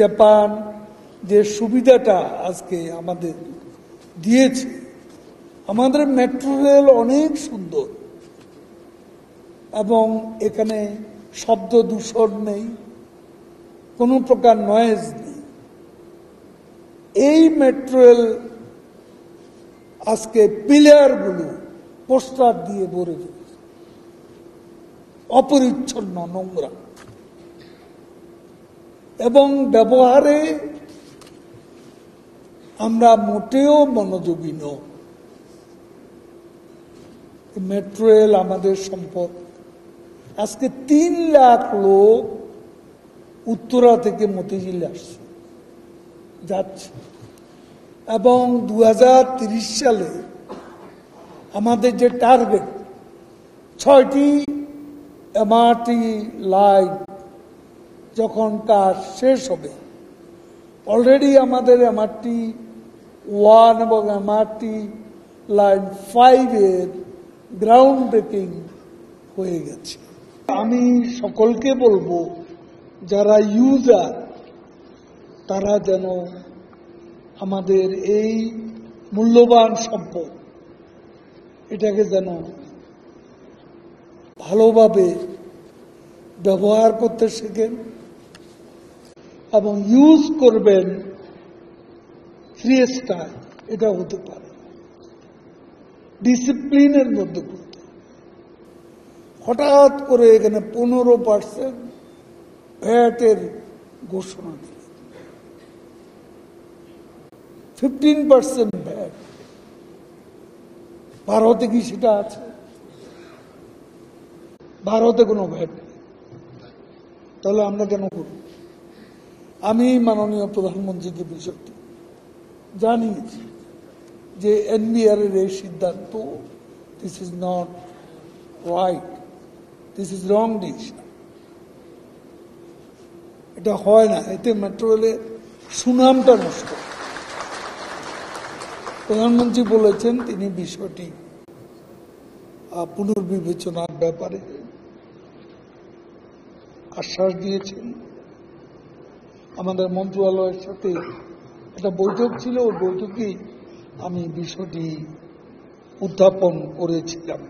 Japan যে সুবিধাটা আজকে আমাদের দিয়েছে, আমাদের মেট্রো রেল অনেক সুন্দর এবং এখানে শব্দ দূষণ নেই, কোনো প্রকার নয়েজ নেই। এই মেট্রো রেল আজকে পিলারগুলো পোস্টার দিয়ে ভরে ফেলেছে, অপরিচ্ছন্ন, নোংরা এবং ব্যবহারে আমরা মোটেও মনোযোগী নই। মেট্রো রেল আমাদের সম্পদ। আজকে 3 লাখ লোক উত্তরা থেকে মতিঝিল আসছে, যাচ্ছে, এবং 2030 সালে আমাদের যে টার্গেট 6টি এমআরটি লাইন যখন কাজ শেষ হবে, অলরেডি আমাদের এমআরটি 1 এবং এমআরটি লাইন 5 এর গ্রাউন্ড ব্রেকিং হয়ে গেছে। আমি সকলকে বলবো যারা ইউজার তারা যেন আমাদের এই মূল্যবান সম্পদ এটাকে যেন ভালোভাবে ব্যবহার করতে শেখেন এবং ইউজ করবেন ফ্রি স্টাইল। এটা হতে পারে ডিসিপ্লিনের মধ্যে করতে। হঠাৎ করে এখানে 15% ভ্যাটের ঘোষণা দিল, 15% ভ্যাট। ভারতে কি সেটা আছে? ভারতে কোনো ভ্যাট নেই, তাহলে আমরা কেন করব? আমি মাননীয় প্রধানমন্ত্রীকে বিষয়টি জানিয়েছি যে এনবিআর এর এই সিদ্ধান্ত, this is not right, this is wrong decision. এটা হয় না, এতে মেট্রো রেলের সুনামটা নষ্ট। প্রধানমন্ত্রী বলেছেন তিনি বিষয়টি পুনর্বিবেচনার ব্যাপারে আশ্বাস দিয়েছেন। আমাদের মন্ত্রণালয়ের সাথে একটা বৈঠক ছিল, ওই বৈঠকেই আমি বিষয়টি উত্থাপন করেছিলাম।